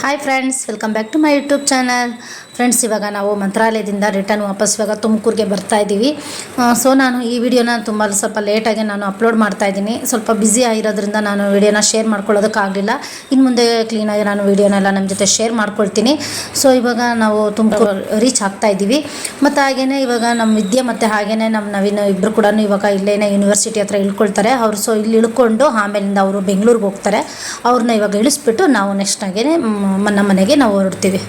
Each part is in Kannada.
Hi friends, welcome back to my YouTube channel. Friends, ಇವಾಗ ನಾವು ಮಂತ್ರಾಲಯದಿಂದ ರಿಟರ್ನ್ ವಾಪಸ್ ಇವಾಗ ತುಮಕೂರಿಗೆ ಬರ್ತಾ ಇದ್ದೀವಿ. ಸೊ ನಾನು ಈ ವಿಡಿಯೋನ ಸ್ವಲ್ಪ ಲೇಟಾಗಿ ನಾನು ಅಪ್ಲೋಡ್ ಮಾಡ್ತಾ ಇದ್ದೀನಿ. ಸ್ವಲ್ಪ ಬ್ಯುಸಿ ಆಗಿರೋದ್ರಿಂದ ನಾನು ವಿಡಿಯೋನ ಶೇರ್ ಮಾಡ್ಕೊಳ್ಳೋದಕ್ಕಾಗಲಿಲ್ಲ. ಇನ್ನು ಮುಂದೆ ಕ್ಲೀನಾಗಿ ನಾನು ವಿಡಿಯೋನೆಲ್ಲ ನಮ್ಮ ಜೊತೆ ಶೇರ್ ಮಾಡ್ಕೊಳ್ತೀನಿ. ಸೊ ಇವಾಗ ನಾವು ತುಮಕೂರು ರೀಚ್ ಆಗ್ತಾ ಇದ್ದೀವಿ. ಮತ್ತು ಹಾಗೆಯೇ ಇವಾಗ ನಮ್ಮ ವಿದ್ಯೆ ಮತ್ತು ಹಾಗೆಯೇ ನಮ್ಮ ನವೀನ್ ಇಬ್ಬರು ಕೂಡ ಇವಾಗ ಇಲ್ಲೇನೇ ಯೂನಿವರ್ಸಿಟಿ ಹತ್ರ ಇಳ್ಕೊಳ್ತಾರೆ ಅವರು. ಸೊ ಇಲ್ಲಿ ಇಳ್ಕೊಂಡು ಆಮೇಲಿಂದ ಅವರು ಬೆಂಗಳೂರಿಗೆ ಹೋಗ್ತಾರೆ. ಅವ್ರನ್ನ ಇವಾಗ ಇಳಿಸ್ಬಿಟ್ಟು ನಾವು ನೆಕ್ಸ್ಟ್ ಹಾಗೇ ನಮ್ಮ ಮನೆಗೆ ನಾವು ಹೊರಡ್ತೀವಿ.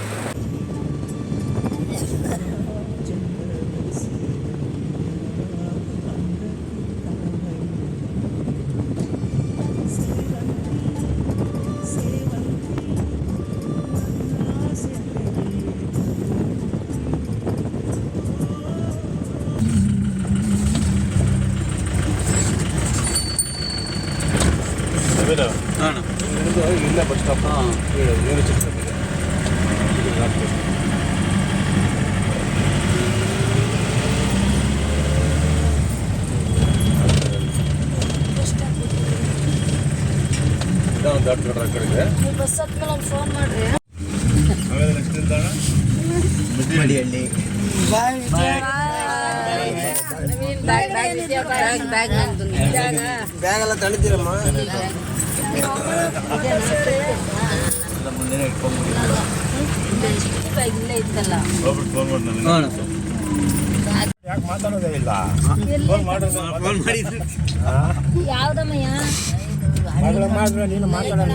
ಇಲ್ಲ ಬಸ್ ಸ್ಟಾಪ್ ಕಡೆಗೆ ಬಸ್ ಹತ್ಮೇಲೆ ಫೋನ್ ಮಾಡ್ರಿ. ಆಮೇಲೆ ನೆಕ್ಸ್ಟ್ ನಿಲ್ದಾಣ ಮಡಿಹಳ್ಳಿ. ಬ್ಯಾಗ್ ಎಲ್ಲ ತಳಿತೀರಮ್ಮ. ಮುಂದೆ ಇತ್ತಲ್ಲ ಯಾಕೆ ಮಾತಾಡೋದೇ ಇಲ್ಲ. ಫೋನ್ ಮಾಡಿದ್ರು ಯಾವ್ದಮ್ಮಯ್ಯ ಮಾಡಿದ್ರೆ ನೀನು ಮಾತಾಡೋಣ.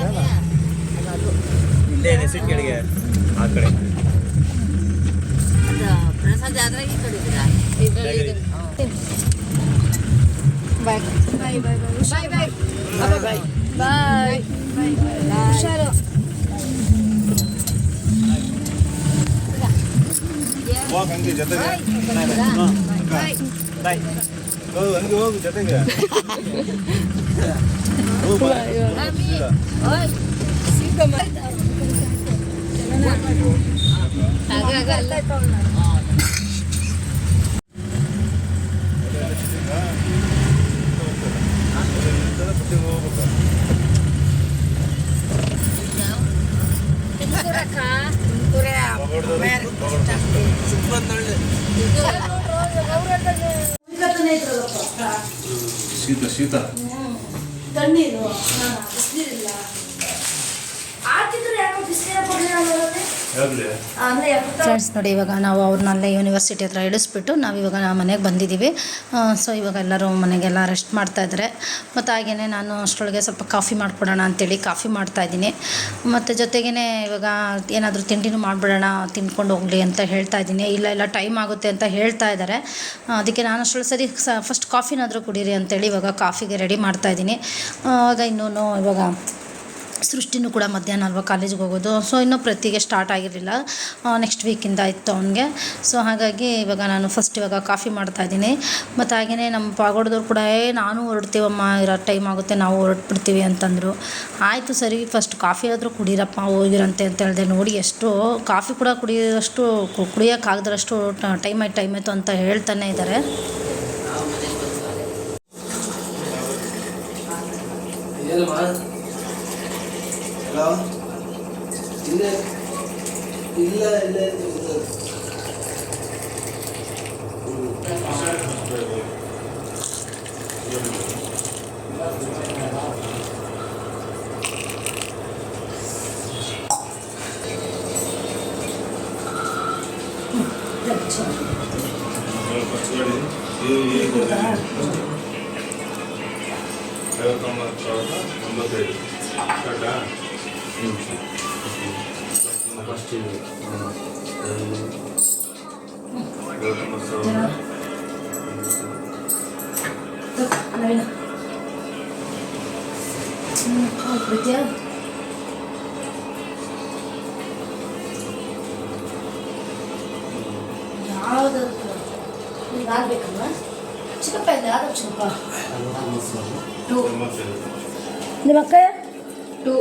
ಇಲ್ಲೇ ಸಿಟ್ ಕಡೆಗೆ ಆ ಕಡೆ ಪ್ರಸಾದ್ ಜಾತ್ರೆ ಈ ಕಡೆ ಬಾಯ್ ಬಾಯ್ ಬಾಯ್ ಬಾಯ್ ಬಾಯ್ ಬಾಯ್ ಬಾಯ್ ಹುಷಾರು. ಹೋಗಿ ಹಂಗೆ ಜೊತೆಗೆ ಹಂಗೆ ಹೋಗು ಜೊತೆಗೆ ಶೀತ ಶೀತ ತಣ್ಣೀರು ಬಿಸಿನೀರಿಲ್ಲ ಹಾಕಿದ್ರೆ ಯಾಕೋ ಬಿಸಿನೀರ ಫ್ರೆಂಡ್ಸ್ ನೋಡಿ, ಇವಾಗ ನಾವು ಅವ್ರನ್ನಲ್ಲೇ ಯೂನಿವರ್ಸಿಟಿ ಹತ್ರ ಇಳಿಸ್ಬಿಟ್ಟು ನಾವಿವಾಗ ಮನೆಗೆ ಬಂದಿದ್ದೀವಿ. ಸೊ ಇವಾಗ ಎಲ್ಲರೂ ಮನೆಗೆಲ್ಲ ರೆಸ್ಟ್ ಮಾಡ್ತಾಯಿದ್ದಾರೆ. ಮತ್ತು ಹಾಗೆಯೇ ನಾನು ಅಷ್ಟರೊಳಗೆ ಸ್ವಲ್ಪ ಕಾಫಿ ಮಾಡಿಕೊಡೋಣ ಅಂಥೇಳಿ ಕಾಫಿ ಮಾಡ್ತಾಯಿದ್ದೀನಿ. ಮತ್ತು ಜೊತೆಗೇ ಇವಾಗ ಏನಾದರೂ ತಿಂಡಿನೂ ಮಾಡಿಬಿಡೋಣ, ತಿನ್ಕೊಂಡು ಹೋಗಲಿ ಅಂತ ಹೇಳ್ತಾ ಇದ್ದೀನಿ. ಇಲ್ಲ ಟೈಮ್ ಆಗುತ್ತೆ ಅಂತ ಹೇಳ್ತಾ ಇದ್ದಾರೆ. ಅದಕ್ಕೆ ನಾನು ಅಷ್ಟರೊಳಗೆ ಸರಿ ಫಸ್ಟ್ ಕಾಫಿನಾದರೂ ಕುಡೀರಿ ಅಂತೇಳಿ ಇವಾಗ ಕಾಫಿಗೆ ರೆಡಿ ಮಾಡ್ತಾಯಿದ್ದೀನಿ. ಆಗ ಇನ್ನೂ ಇವಾಗ ಸೃಷ್ಟಿನೂ ಕೂಡ ಮಧ್ಯಾಹ್ನ ಅಲ್ವಾ ಕಾಲೇಜಿಗೆ ಹೋಗೋದು. ಸೊ ಇನ್ನೂ ಪ್ರತಿಗೆ ಸ್ಟಾರ್ಟ್ ಆಗಿರಲಿಲ್ಲ, ನೆಕ್ಸ್ಟ್ ವೀಕಿಂದ ಇತ್ತು ಅವನಿಗೆ. ಸೊ ಹಾಗಾಗಿ ಇವಾಗ ನಾನು ಫಸ್ಟ್ ಇವಾಗ ಕಾಫಿ ಮಾಡ್ತಾಯಿದ್ದೀನಿ. ಮತ್ತು ಹಾಗೆಯೇ ನಮ್ಮ ಪಾಗೋಡದವ್ರು ಕೂಡ ನಾನು ಹೊರಡ್ತೀವಮ್ಮ, ಇರೋ ಟೈಮ್ ಆಗುತ್ತೆ ನಾವು ಹೊರಟ್ಬಿಡ್ತೀವಿ ಅಂತಂದರು. ಆಯಿತು ಸರಿ, ಫಸ್ಟ್ ಕಾಫಿ ಆದರೂ ಕುಡೀರಪ್ಪ ಹೋಗಿರಂತೆ ಅಂತ ಹೇಳಿದೆ. ನೋಡಿ ಎಷ್ಟು ಕಾಫಿ ಕೂಡ ಕುಡಿಯೋಕ್ಕಾಗದಷ್ಟು ಟೈಮ್ ಆಯಿತು ಅಂತ ಹೇಳ್ತಾನೆ ಇದ್ದಾರೆ. ಇಲ್ಲ ಇಲ್ಲ ಇಲ್ಲ ಯಾವುದು ಆಗಬೇಕಲ್ವ ಚಿಕ್ಕಪ್ಪ ಇಲ್ಲ, ಯಾವ್ದು ಚಿಕ್ಕಪ್ಪ 2 ನಿಮ್ಮ ಅಕ್ಕ 2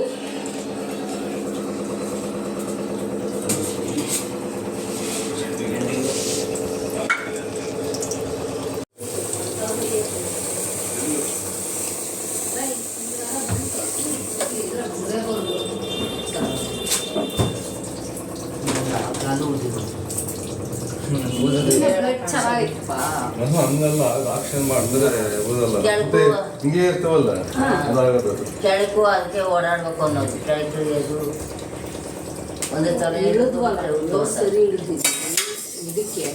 Gracias. ಹಂಗಲ್ಲ ಆಕ್ಷನ್ ಮಾಡಿದ್ರೆ ಓದಲ್ಲ ಮತ್ತೆ ಹಿಂಗೆ ಇರ್ತಾವಲ್ಲ ಅದಾಗದು ಕೆಳಕ್ಕೂ ಅದಕ್ಕೆ ಓಡಾಡ್ಬೇಕು ಅನ್ನೋದು ಕೆಳಕ್ಕೆ ಇಳಿಯೋದು ಒಂದೇ ಥರ ಇಳಿದ್ವಲ್ಲ ಸರಿ ಇಳಿದಿದ್ವಿ ಇದಕ್ಕೆ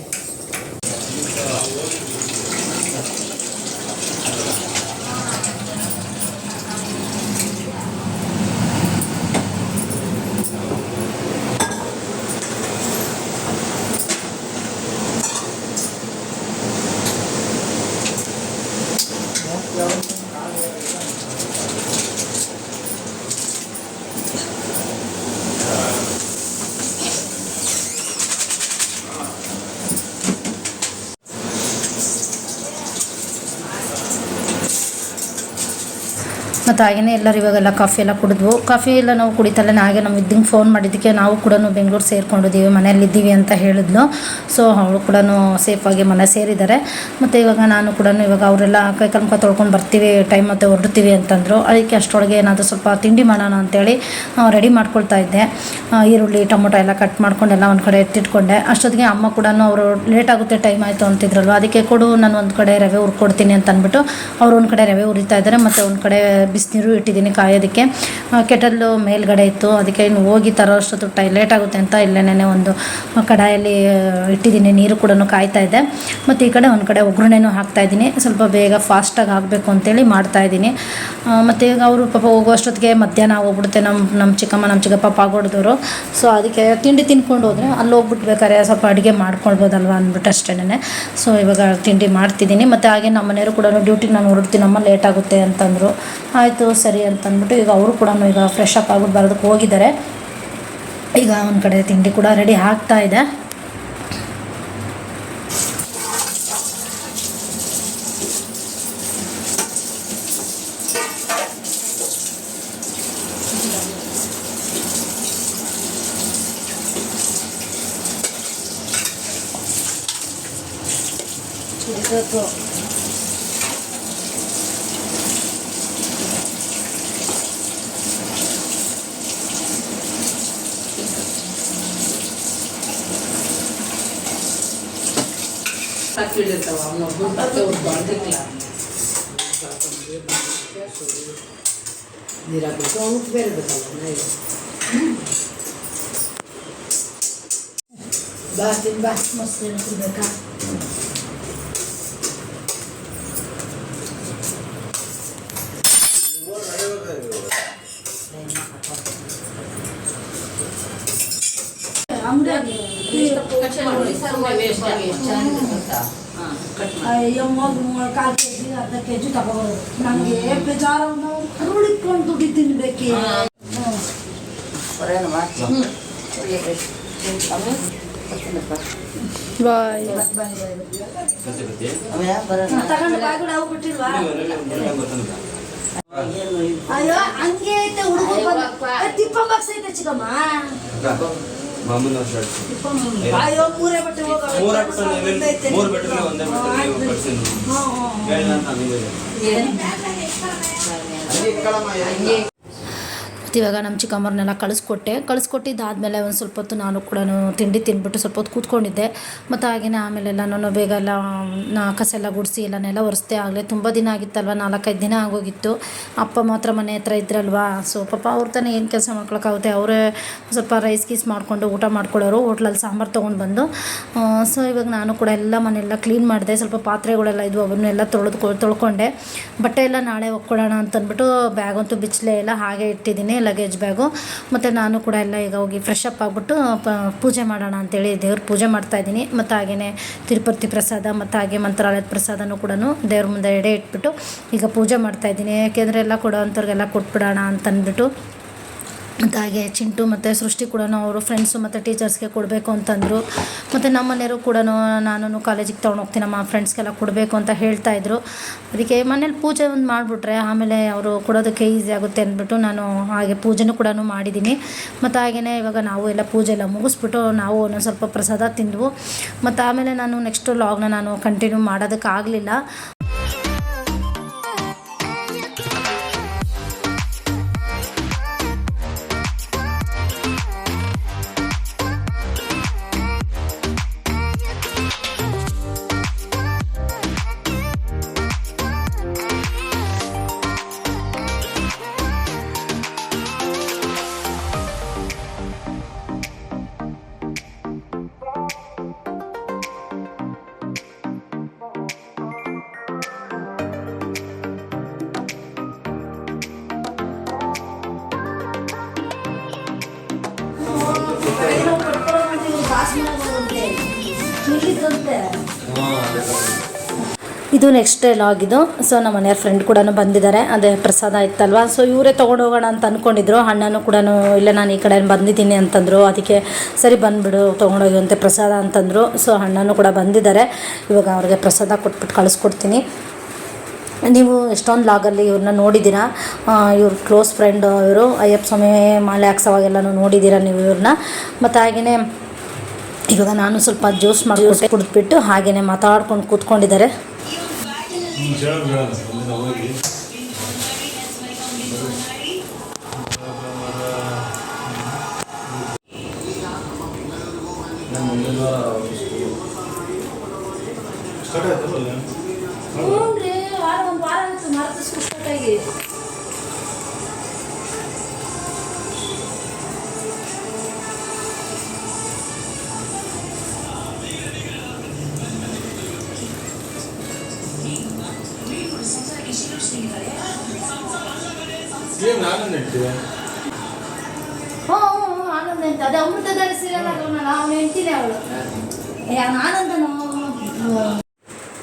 ಮತ್ತು ಹಾಗೆಯೇ ಎಲ್ಲರೂ ಇವಾಗೆಲ್ಲ ಕಾಫಿ ಎಲ್ಲ ಕುಡಿದ್ವು. ಕಾಫಿ ಎಲ್ಲ ನಾವು ಕುಡಿತಲ್ಲ, ಹಾಗೆ ನಮ್ಮ ಇದ್ದಂಗೆ ಫೋನ್ ಮಾಡಿದ್ದಕ್ಕೆ ನಾವು ಕೂಡ ಬೆಂಗಳೂರು ಸೇರ್ಕೊಂಡಿದ್ದೀವಿ, ಮನೆಯಲ್ಲಿದ್ದೀವಿ ಅಂತ ಹೇಳಿದ್ಲು. ಸೊ ಅವಳು ಕೂಡ ಸೇಫಾಗಿ ಮನೆ ಸೇರಿದ್ದಾರೆ. ಮತ್ತು ಇವಾಗ ನಾನು ಕೂಡ ಇವಾಗ ಅವರೆಲ್ಲ ಕೈ ಕಾಲು ತೊಳ್ಕೊಂಡು ಬರ್ತೀವಿ, ಟೈಮ್ ಮತ್ತು ಹೊರಡ್ತೀವಿ ಅಂತಂದರು. ಅದಕ್ಕೆ ಅಷ್ಟರೊಳಗೆ ಏನಾದರೂ ಸ್ವಲ್ಪ ತಿಂಡಿ ಮಾಡೋಣ ಅಂತೇಳಿ ರೆಡಿ ಮಾಡ್ಕೊಳ್ತಾ ಇದ್ದೆ. ಈರುಳ್ಳಿ ಟೊಮೊಟೊ ಎಲ್ಲ ಕಟ್ ಮಾಡ್ಕೊಂಡೆಲ್ಲ ಒಂದು ಕಡೆ ಎತ್ತಿಟ್ಕೊಂಡೆ. ಅಷ್ಟೊತ್ತಿಗೆ ಅಮ್ಮ ಕೂಡ ಅವರು ಲೇಟ್ ಆಗುತ್ತೆ ಟೈಮ್ ಆಯಿತು ಅಂತಿದ್ರಲ್ವ, ಅದಕ್ಕೆ ಕೊಡು ನಾನು ಒಂದು ಕಡೆ ರವೆ ಹುರ್ಕೊಡ್ತೀನಿ ಅಂತ ಅಂದ್ಬಿಟ್ಟು ಅವರು ಒಂದು ಕಡೆ ರವೆ ಹುರಿತಾ ಇದ್ದಾರೆ. ಮತ್ತು ಒಂದು ಕಡೆ ಬಿಸಿನೀರು ಇಟ್ಟಿದ್ದೀನಿ ಕಾಯೋದಕ್ಕೆ. ಕೆಟಲ್ಲು ಮೇಲ್ಗಡೆ ಇತ್ತು, ಅದಕ್ಕೆ ಇನ್ನು ಹೋಗಿ ತರೋ ಅಷ್ಟೊತ್ತು ಲೇಟ್ ಆಗುತ್ತೆ ಅಂತ ಇಲ್ಲೇನೇ ಒಂದು ಕಡಾಯಲ್ಲಿ ಇಟ್ಟಿದ್ದೀನಿ, ನೀರು ಕೂಡ ಕಾಯ್ತಾ ಇದೆ. ಮತ್ತು ಈ ಕಡೆ ಒಂದು ಕಡೆ ಒಗ್ಗರಣೆನೂ ಹಾಕ್ತಾಯಿದ್ದೀನಿ, ಸ್ವಲ್ಪ ಬೇಗ ಫಾಸ್ಟಾಗಿ ಆಗಬೇಕು ಅಂತೇಳಿ ಮಾಡ್ತಾಯಿದ್ದೀನಿ. ಮತ್ತು ಈಗ ಅವರು ಪಾಪ ಹೋಗೋ ಅಷ್ಟೊತ್ತಿಗೆ ಮಧ್ಯಾಹ್ನ ಹೋಗ್ಬಿಡುತ್ತೆ. ನಮ್ಮ ಚಿಕ್ಕಮ್ಮ ನಮ್ಮ ಚಿಕ್ಕಪ್ಪ ಪಾಗೋಡ್ದವರು. ಸೊ ಅದಕ್ಕೆ ತಿಂಡಿ ತಿನ್ಕೊಂಡು ಹೋದರೆ ಅಲ್ಲಿ ಹೋಗ್ಬಿಟ್ಬೇಕಾರೆ ಸ್ವಲ್ಪ ಅಡುಗೆ ಮಾಡ್ಕೊಳ್ಬೋದಲ್ವ ಅಂದ್ಬಿಟ್ಟು ಅಷ್ಟೇನೆ. ಸೊ ಇವಾಗ ತಿಂಡಿ ಮಾಡ್ತಿದ್ದೀನಿ. ಮತ್ತು ಹಾಗೆ ನಮ್ಮ ಮನೆಯವರು ಕೂಡ ಡ್ಯೂಟಿಗೆ ನಾನು ಹೊರಡ್ತೀನಿ, ನಮ್ಮ ಲೇಟ್ ಆಗುತ್ತೆ ಅಂತಂದರು. ಆಯಿತು ಸರಿ ಅಂತಂದ್ಬಿಟ್ಟು ಈಗ ಅವರು ಕೂಡ ಈಗ ಫ್ರೆಶ್ ಅಪ್ ಆಗ್ಬಿಟ್ಟು ಬರೋದಕ್ಕೆ ಹೋಗಿದ್ದಾರೆ. ಈಗ ಒಂದು ಕಡೆ ತಿಂಡಿ ಕೂಡ ರೆಡಿ ಆಗ್ತಾ ಇದೆ. ಕೀಳಿರ್ತಾವ ಅವನೊಬ್ಬರು ಮತ್ತೆ ಅವ್ರು ಬಂದಿಲ್ಲ ನೀರಾಗಬೇಕು ಅವ್ನಿಗೆ ಬೇರೆ ಬೇಕಲ್ಲ ನಾಯಿಗೆ ಬಾ ತಿನ್ ಬಾ ಮಸ್ತ್ ಹೇಳ್ತಿರ್ಬೇಕಾ. ಅಯ್ಯೋ ಕಾಲು ಕೆಜಿ ಅರ್ಧ ಕೆಜಿ ತಗೋಬೋದು. ನನಗೆ ಬೇಜಾರು ಕರುಳಿಟ್ಕೊಂಡು ದುಡ್ಡು ತಿನ್ಬೇಕಿ. ಬಾಯ್ ತಗೊಂಡು ಬಾಯ್ಗಳು ಅವು ಬಿಟ್ಟಿಲ್ವಾ? ಅಯ್ಯೋ ಹಂಗೆ ಐತೆ ಹುಡುಗರು ತಿಪ್ಪ ಬಾಕ್ಸ್ ಐತೆ ಚಿಕ್ಕಮ್ಮ. ಅಯ್ಯೋ ಮೂರೇ ಬಟ್ಟೆ ಇವಾಗ ನಮ್ಮ ಚಿಕ್ಕಮ್ಮರನ್ನೆಲ್ಲ ಕಳಿಸ್ಕೊಟ್ಟಿದ್ದಾದಮೇಲೆ ಒಂದು ಸ್ವಲ್ಪ ಹೊತ್ತು ನಾನು ಕೂಡ ತಿಂಡಿ ತಿಂದ್ಬಿಟ್ಟು ಸ್ವಲ್ಪ ಹೊತ್ತು ಕೂತ್ಕೊಂಡಿದ್ದೆ. ಮತ್ತು ಹಾಗೆಯೇ ಆಮೇಲೆಲ್ಲ ನಾನು ಬೇಗ ಎಲ್ಲ ಕಸ ಎಲ್ಲ ಗುಡಿಸಿ ಎಲ್ಲನೆಲ್ಲ ಒರೆಸ್ದೆ. ಆಗಲೇ ತುಂಬ ದಿನ ಆಗಿತ್ತಲ್ವ, 4-5 ದಿನ ಆಗೋಗಿತ್ತು. ಅಪ್ಪ ಮಾತ್ರ ಮನೆ ಹತ್ರ ಇದ್ರಲ್ವಾ, ಸೊ ಪಾಪ ಅವ್ರ ತಾನೇ ಏನು ಕೆಲಸ ಮಾಡ್ಕೊಳಕ್ಕಾಗುತ್ತೆ. ಅವರೇ ಸ್ವಲ್ಪ ರೈಸ್ ಗೀಸ್ ಮಾಡಿಕೊಂಡು ಊಟ ಮಾಡ್ಕೊಳ್ಳೋರು, ಹೋಟ್ಲಲ್ಲಿ ಸಾಂಬಾರು ತೊಗೊಂಡು ಬಂದು. ಸೊ ಇವಾಗ ನಾನು ಕೂಡ ಎಲ್ಲ ಮನೆಯೆಲ್ಲ ಕ್ಲೀನ್ ಮಾಡಿದೆ. ಸ್ವಲ್ಪ ಪಾತ್ರೆಗಳೆಲ್ಲ ಇದ್ವು, ಅವನ್ನೆಲ್ಲ ತೊಳ್ಕೊಂಡೆ. ಬಟ್ಟೆ ಎಲ್ಲ ನಾಳೆ ಒಕ್ಕೊಳ್ಳೋಣ ಅಂತಂದ್ಬಿಟ್ಟು ಬ್ಯಾಗಂತೂ ಬಿಚ್ಚಲೇ ಇಲ್ಲ, ಹಾಗೆ ಇಟ್ಟಿದ್ದೀನಿ ಲಗೇಜ್ ಬ್ಯಾಗು. ಮತ್ತು ನಾನು ಕೂಡ ಎಲ್ಲ ಈಗ ಹೋಗಿ ಫ್ರೆಶ್ ಅಪ್ ಆಗಿಬಿಟ್ಟು ಪೂಜೆ ಮಾಡೋಣ ಅಂತೇಳಿ ದೇವ್ರ ಪೂಜೆ ಮಾಡ್ತಾಯಿದ್ದೀನಿ. ಮತ್ತು ಹಾಗೆಯೇ ತಿರುಪತಿ ಪ್ರಸಾದ ಮತ್ತು ಹಾಗೆ ಮಂತ್ರಾಲಯದ ಪ್ರಸಾದನೂ ಕೂಡ ದೇವ್ರ ಮುಂದೆ ಎಡೆ ಇಟ್ಬಿಟ್ಟು ಈಗ ಪೂಜೆ ಮಾಡ್ತಾಯಿದ್ದೀನಿ. ಯಾಕೆಂದರೆ ಎಲ್ಲ ಕೊಡೋ ಅಂಥವ್ರಿಗೆಲ್ಲ ಕೊಟ್ಬಿಡೋಣ ಅಂತಂದ್ಬಿಟ್ಟು. ಮತ್ತು ಹಾಗೆ ಚಿಂಟು ಮತ್ತು ಸೃಷ್ಟಿ ಕೂಡ ಅವರು ಫ್ರೆಂಡ್ಸು ಮತ್ತು ಟೀಚರ್ಸ್ಗೆ ಕೊಡಬೇಕು ಅಂತಂದರು. ಮತ್ತು ನಮ್ಮ ಮನೆಯವರು ಕೂಡ ನಾನು ಕಾಲೇಜಿಗೆ ತೊಗೊಂಡೋಗ್ತೀನಿ ನಮ್ಮ ಫ್ರೆಂಡ್ಸ್ಗೆಲ್ಲ ಕೊಡಬೇಕು ಅಂತ ಹೇಳ್ತಾಯಿದ್ರು. ಅದಕ್ಕೆ ಮನೇಲಿ ಪೂಜೆ ಒಂದು ಮಾಡಿಬಿಟ್ರೆ ಆಮೇಲೆ ಅವರು ಕೊಡೋದಕ್ಕೆ ಈಸಿ ಆಗುತ್ತೆ ಅಂದ್ಬಿಟ್ಟು ನಾನು ಹಾಗೆ ಪೂಜೆನೂ ಕೂಡ ಮಾಡಿದ್ದೀನಿ. ಮತ್ತು ಹಾಗೆಯೇ ಇವಾಗ ನಾವು ಎಲ್ಲ ಪೂಜೆ ಎಲ್ಲ ಮುಗಿಸ್ಬಿಟ್ಟು ನಾವು ಒಂದೊಂದು ಸ್ವಲ್ಪ ಪ್ರಸಾದ ತಿಂದ್ವು. ಮತ್ತು ಆಮೇಲೆ ನಾನು ನೆಕ್ಸ್ಟು ಲಾಗ್ನ ನಾನು ಕಂಟಿನ್ಯೂ ಮಾಡೋದಕ್ಕಾಗಲಿಲ್ಲ. ಇದು ನೆಕ್ಸ್ಟ್ ಡೇ ಲಾಗಿದು. ಸೊ ನಮ್ಮ ಮನೆಯವ್ರ ಫ್ರೆಂಡ್ ಕೂಡ ಬಂದಿದ್ದಾರೆ, ಅದೇ ಪ್ರಸಾದ ಇತ್ತಲ್ವ, ಸೊ ಇವರೇ ತೊಗೊಂಡು ಹೋಗೋಣ ಅಂತ ಅಂದ್ಕೊಂಡಿದ್ರು. ಅಣ್ಣನೂ ಕೂಡ ಇಲ್ಲ ನಾನು ಈ ಕಡೆ ಬಂದಿದ್ದೀನಿ ಅಂತಂದರು. ಅದಕ್ಕೆ ಸರಿ ಬಂದುಬಿಡು ತೊಗೊಂಡೋಗುವಂತೆ ಪ್ರಸಾದ ಅಂತಂದರು. ಸೊ ಅಣ್ಣನೂ ಕೂಡ ಬಂದಿದ್ದಾರೆ. ಇವಾಗ ಅವ್ರಿಗೆ ಪ್ರಸಾದ ಕೊಟ್ಬಿಟ್ಟು ಕಳಿಸ್ಕೊಡ್ತೀನಿ. ನೀವು ಎಷ್ಟೊಂದು ಲಾಗಲ್ಲಿ ಇವ್ರನ್ನ ನೋಡಿದ್ದೀರಾ. ಇವ್ರ ಕ್ಲೋಸ್ ಫ್ರೆಂಡ್ ಇವರು, ಅಯ್ಯಪ್ಪ ಸ್ವಾಮಿ ಮಾಲೆ ಹಾಕ್ಸೋವಾಗೆಲ್ಲನೂ ನೋಡಿದ್ದೀರಾ ನೀವು ಇವ್ರನ್ನ. ಮತ್ತು ಹಾಗೆಯೇ ಇವಾಗ ನಾನು ಸ್ವಲ್ಪ ಜ್ಯೂಸ್ ಮಾಡಿ ಕುಡಿದ್ಬಿಟ್ಟು ಹಾಗೆಯೇ ಮಾತಾಡ್ಕೊಂಡು ಕೂತ್ಕೊಂಡಿದ್ದಾರೆ. ಆನಂದ ಅಂತ ಅದೇ ಅಮೃತಧಾರೆ ಸೀರಿಯಲ್ ಆಗೋನಲ್ಲ, ಅವನು ಹೆಂಡ್ತಿನೇ ಅವಳು. ಆನಂದನು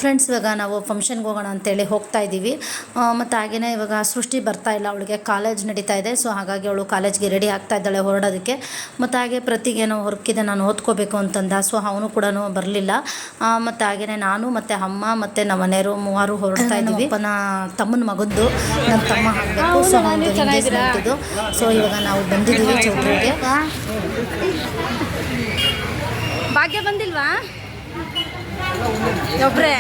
ಫ್ರೆಂಡ್ಸ್. ಇವಾಗ ನಾವು ಫಂಕ್ಷನ್ಗೆ ಹೋಗೋಣ ಅಂತೇಳಿ ಹೋಗ್ತಾ ಇದ್ದೀವಿ. ಮತ್ತು ಹಾಗೆಯೇ ಇವಾಗ ಸೃಷ್ಟಿ ಬರ್ತಾ ಇಲ್ಲ, ಅವಳಿಗೆ ಕಾಲೇಜ್ ನಡೀತಾ ಇದೆ. ಸೊ ಹಾಗಾಗಿ ಅವಳು ಕಾಲೇಜ್ಗೆ ರೆಡಿ ಆಗ್ತಾ ಇದ್ದಾಳೆ ಹೊರಡೋದಕ್ಕೆ. ಮತ್ತು ಹಾಗೆ ಪ್ರತಿಗೇನೋ ಹೊರಕಿದೆ, ನಾನು ಓದ್ಕೋಬೇಕು ಅಂತಂದ. ಸೊ ಅವನು ಕೂಡ ಬರಲಿಲ್ಲ. ಮತ್ತು ಹಾಗೆಯೇ ನಾನು ಮತ್ತು ಅಮ್ಮ ಮತ್ತು ನಮ್ಮ ಮನೆಯವರು ಮೂವರು ಹೊರಡ್ತಾ ಇದ್ದೀವಿ. ನನ್ನ ತಮ್ಮನ ಮಗದ್ದು, ನನ್ನ ತಮ್ಮ ಆಗಬೇಕು. ಸೊ ನಾನು ಎಂಗೇಜ್ಮೆಂಟಿದ್ದು. ಸೊ ಇವಾಗ ನಾವು ಬಂದಿದ್ದೀವಿ ಚೌಟ್ರಿಗೆ. ಭಾಗ್ಯ ಬಂದಿಲ್ವಾ? ಒಬ್ಬರೇ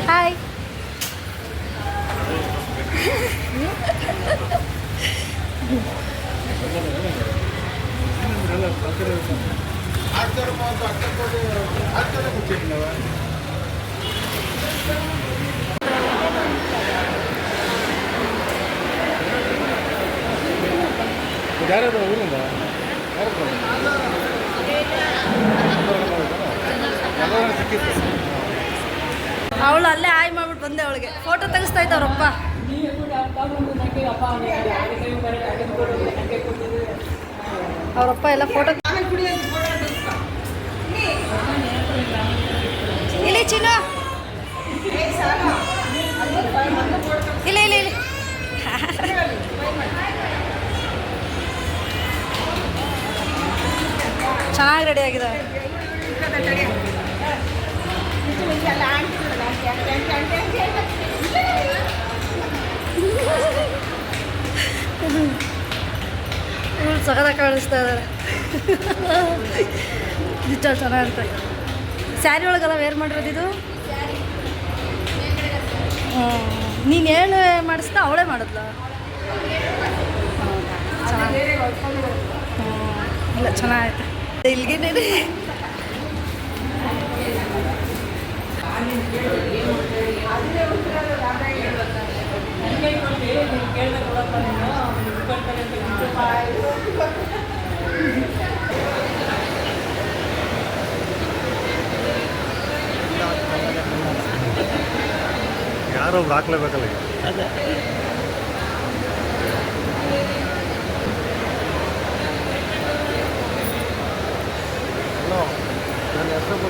ಹಾಯ್. ಯಾರಾದ್ರೂ ಊರಿಂದ ಅವಳು ಅಲ್ಲೇ ಹಾಯ್ ಮಾಡ್ಬಿಟ್ಟು ಬಂದೆ. ಅವಳಿಗೆ ಫೋಟೋ ತೆಗಿಸ್ತಾ ಇದ್ದವ್ರಪ್ಪ. ಅವರಪ್ಪ ಎಲ್ಲ ಫೋಟೋ ಇಲ್ಲಿ ಚಿನ್ನ ಇಲ್ಲ ಇಲ್ಲ ಇಲ್ಲ ಚೆನ್ನಾಗಿ ರೆಡಿ ಆಗಿದ್ದಾವೆ. ಸಗದ ಕಾಣಿಸ್ತಾ ಇದ್ದಾರೆ. ನಿಜ ಚೆನ್ನಾಗಿರುತ್ತೆ. ಸ್ಯಾರಿ ಒಳಗೆಲ್ಲ ವೇರ್ ಮಾಡಿರೋದು ಇದು. ನೀನು ಏನು ಮಾಡಿಸ್ತಾ ಅವಳೇ ಮಾಡಿದ್ಲ? ಇಲ್ಲ ಚೆನ್ನಾಗೈತೆ. ಇಲ್ಲಿಗೆ ಯಾರೋ ಒಬ್ರು ಹಾಕ್ಲೇಬೇಕಲ್ಲ ಈಗ. ಅದೇ ನನ್ನ ಹೆಸರು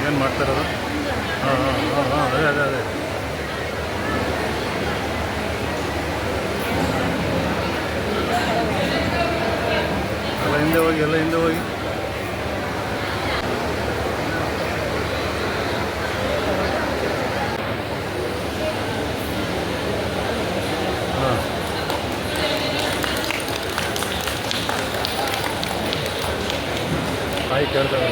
ಏನು ಮಾಡ್ತಾರದು? ಹಾಂ ಹಾಂ ಹಾಂ ಹಾಂ ಅದೇ ಅದೇ ಅದೇ ಎಲ್ಲ ಹಿಂದೆ ಹೋಗಿ, ಎಲ್ಲ ಹಿಂದೆ ಹೋಗಿ. ಹಾಂ ಆಯ್ತು ಕೇಳ್ತಾರೆ.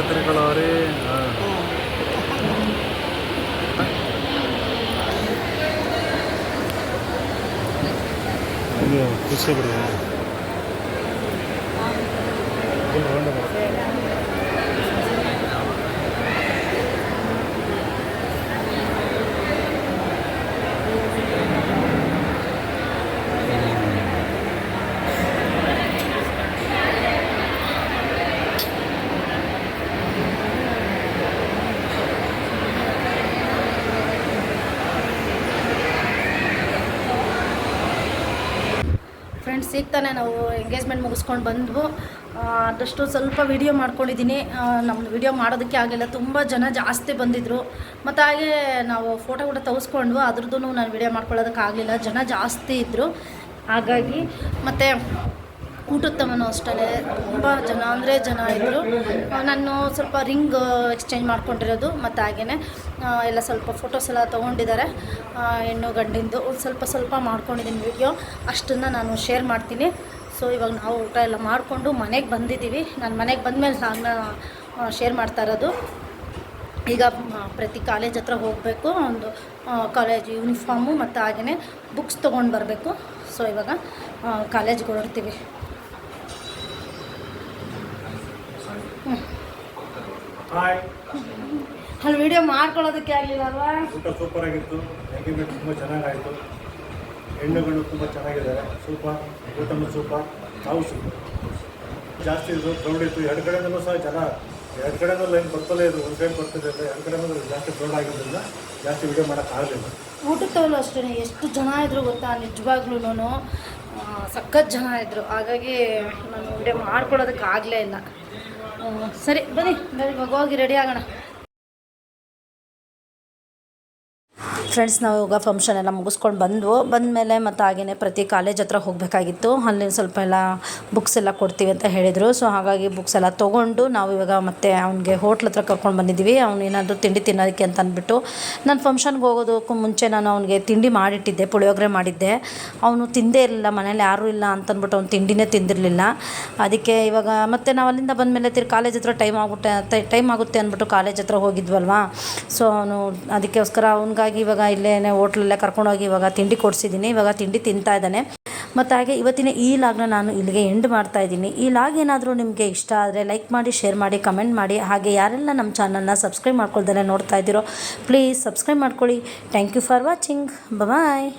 ತಿರುಗಳವ್ರಿ. ಹಾಂ ಇದು ಖುಷಿ ಬಿಡಿ. ತಾನೇ ನಾವು ಎಂಗೇಜ್ಮೆಂಟ್ ಮುಗಿಸ್ಕೊಂಡು ಬಂದ್ವು. ಆದಷ್ಟು ಸ್ವಲ್ಪ ವೀಡಿಯೋ ಮಾಡ್ಕೊಂಡಿದ್ದೀನಿ. ನಮ್ಮದು ವೀಡಿಯೋ ಮಾಡೋದಕ್ಕೆ ಆಗಿಲ್ಲ, ತುಂಬ ಜನ ಜಾಸ್ತಿ ಬಂದಿದ್ದರು. ಮತ್ತು ಹಾಗೆ ನಾವು ಫೋಟೋ ಕೂಡ ತೆಗೆಸ್ಕೊಂಡ್ವು, ಅದ್ರದ್ದು ನಾನು ವೀಡಿಯೋ ಮಾಡ್ಕೊಳ್ಳೋದಕ್ಕಾಗಲಿಲ್ಲ, ಜನ ಜಾಸ್ತಿ ಇದ್ದರು. ಹಾಗಾಗಿ ಮತ್ತು ಊಟದ ತಮನೂ ಅಷ್ಟೇ ತುಂಬ ಜನ ಅಂದರೆ ಜನ ಇದ್ದರು. ನಾನು ಸ್ವಲ್ಪ ರಿಂಗ್ ಎಕ್ಸ್ಚೇಂಜ್ ಮಾಡ್ಕೊಂಡಿರೋದು, ಮತ್ತು ಹಾಗೆಯೇ ಎಲ್ಲ ಸ್ವಲ್ಪ ಫೋಟೋಸ್ ಎಲ್ಲ ತೊಗೊಂಡಿದ್ದಾರೆ ಹೆಣ್ಣು ಗಂಡಿಂದು. ಸ್ವಲ್ಪ ಮಾಡ್ಕೊಂಡಿದ್ದೀನಿ ವೀಡಿಯೋ, ಅಷ್ಟನ್ನು ನಾನು ಶೇರ್ ಮಾಡ್ತೀನಿ. ಸೊ ಇವಾಗ ನಾವು ಊಟ ಎಲ್ಲ ಮಾಡಿಕೊಂಡು ಮನೆಗೆ ಬಂದಿದ್ದೀವಿ. ನಾನು ಮನೆಗೆ ಬಂದಮೇಲೆ ನಾನು ಶೇರ್ ಮಾಡ್ತಾ ಇರೋದು. ಈಗ ಪ್ರತಿ ಕಾಲೇಜ್ ಹತ್ರ ಹೋಗಬೇಕು, ಒಂದು ಕಾಲೇಜ್ ಯೂನಿಫಾರ್ಮು ಮತ್ತು ಹಾಗೆಯೇ ಬುಕ್ಸ್ ತೊಗೊಂಡು ಬರಬೇಕು. ಸೊ ಇವಾಗ ಕಾಲೇಜ್ಗೆ ಹೊರಡ್ತೀವಿ. ಅಲ್ಲಿ ವಿಡಿಯೋ ಮಾಡ್ಕೊಳ್ಳೋದಕ್ಕೆ ಆಗಲಿಲ್ಲ ಅಲ್ವಾ? ಊಟ ಸೂಪರ್ ಆಗಿತ್ತು, ಎಂಗೇಜ್ಮೆಂಟ್ ತುಂಬ ಚೆನ್ನಾಗಾಯಿತು, ಹೆಣ್ಣುಗಳು ತುಂಬ ಚೆನ್ನಾಗಿದ್ದಾರೆ, ಸೂಪರ್, ಊಟನೂ ಸೂಪರ್, ನಾವು ಸೂಪರ್. ಜಾಸ್ತಿ ಇದ್ದು ಕ್ರೌಡ್ ಇತ್ತು, ಎರಡು ಕಡೆಯಲ್ಲೂ ಸಹ ಜನ, ಎರಡು ಕಡೆಯೂ ಲೈನ್ ಬರ್ತಲೇ ಇದ್ರು, ಒಂದು ಸೈಡ್ ಬರ್ತಿದೆ, ಎರಡು ಕಡೆಯೂ ಜಾಸ್ತಿ ಕ್ರೌಡ್ ಆಗಿದ್ದರಿಂದ ಜಾಸ್ತಿ ವಿಡಿಯೋ ಮಾಡೋಕ್ಕಾಗಲಿಲ್ಲ. ಊಟದಲ್ಲೂ ಅಷ್ಟೇ ಎಷ್ಟು ಜನ ಇದ್ರು ಗೊತ್ತಾ, ನಿಜವಾಗ್ಲೂ ಸಖತ್ ಜನ ಇದ್ದರು. ಹಾಗಾಗಿ ನಾನು ವಿಡಿಯೋ ಮಾಡ್ಕೊಳ್ಳೋದಕ್ಕೆ ಆಗಲೇ ಇಲ್ಲ. ಸರಿ ಬನ್ನಿ ಇವಾಗ ಹೋಗಿ ರೆಡಿ ಆಗೋಣ. ಫ್ರೆಂಡ್ಸ್, ನಾವು ಇವಾಗ ಫಂಕ್ಷನ್ ಎಲ್ಲ ಮುಗಿಸ್ಕೊಂಡು ಬಂದಮೇಲೆ ಮತ್ತು ಹಾಗೆಯೇ ಪ್ರತಿ ಕಾಲೇಜ್ ಹತ್ರ ಹೋಗಬೇಕಾಗಿತ್ತು. ಅಲ್ಲಿ ಸ್ವಲ್ಪ ಎಲ್ಲ ಬುಕ್ಸ್ ಎಲ್ಲ ಕೊಡ್ತೀವಿ ಅಂತ ಹೇಳಿದರು. ಸೊ ಹಾಗಾಗಿ ಬುಕ್ಸ್ ಎಲ್ಲ ತೊಗೊಂಡು ನಾವು ಇವಾಗ ಮತ್ತೆ ಅವ್ನಿಗೆ ಹೋಟ್ಲ್ ಹತ್ರ ಕರ್ಕೊಂಡು ಬಂದಿದ್ದೀವಿ. ಅವ್ನು ಏನಾದರೂ ತಿಂಡಿ ತಿನ್ನೋದಕ್ಕೆ ಅಂತ ಅಂದ್ಬಿಟ್ಟು, ನಾನು ಫಂಕ್ಷನ್ಗೆ ಹೋಗೋದಕ್ಕೂ ಮುಂಚೆ ನಾನು ಅವನಿಗೆ ತಿಂಡಿ ಮಾಡಿಟ್ಟಿದ್ದೆ, ಪುಳಿಯೋಗರೆ ಮಾಡಿದ್ದೆ. ಅವನು ತಿಂದೇ ಇರಲಿಲ್ಲ, ಮನೇಲಿ ಯಾರೂ ಇಲ್ಲ ಅಂತಂದ್ಬಿಟ್ಟು ಅವ್ನು ತಿಂಡಿನೇ ತಿಂದಿರಲಿಲ್ಲ. ಅದಕ್ಕೆ ಇವಾಗ ಮತ್ತೆ ನಾವು ಅಲ್ಲಿಂದ ಬಂದಮೇಲೆ ಕಾಲೇಜ್ ಹತ್ರ ಟೈಮ್ ಆಗುತ್ತೆ ಅಂದ್ಬಿಟ್ಟು ಕಾಲೇಜ್ ಹತ್ರ ಹೋಗಿದ್ವಲ್ವಾ. ಸೊ ಅವನು ಅದಕ್ಕೋಸ್ಕರ ಅವನಿಗಾಗಿ ಇವಾಗ ಇಲ್ಲೇ ಹೋಟ್ಲಲ್ಲೇ ಕರ್ಕೊಂಡೋಗಿ ಇವಾಗ ತಿಂಡಿ ಕೊಡಿಸಿದ್ದೀನಿ. ಇವಾಗ ತಿಂಡಿ ತಿಂತಾ ಇದ್ದಾನೆ. ಮತ್ತು ಹಾಗೆ ಇವತ್ತಿನ ಈ ಲಾಗ್ನ ನಾನು ಇಲ್ಲಿಗೆ ಎಂಡ್ ಮಾಡ್ತಾಯಿದ್ದೀನಿ. ಈ ಲಾಗ್ ಏನಾದರೂ ನಿಮಗೆ ಇಷ್ಟ ಆದರೆ ಲೈಕ್ ಮಾಡಿ, ಶೇರ್ ಮಾಡಿ, ಕಮೆಂಟ್ ಮಾಡಿ. ಹಾಗೆ ಯಾರೆಲ್ಲ ನಮ್ಮ ಚಾನಲ್ನ ಸಬ್ಸ್ಕ್ರೈಬ್ ಮಾಡ್ಕೊಳ್ದೇ ನೋಡ್ತಾ ಇದ್ದೀರೋ ಪ್ಲೀಸ್ ಸಬ್ಸ್ಕ್ರೈಬ್ ಮಾಡ್ಕೊಳ್ಳಿ. Thank you for watching. Bye.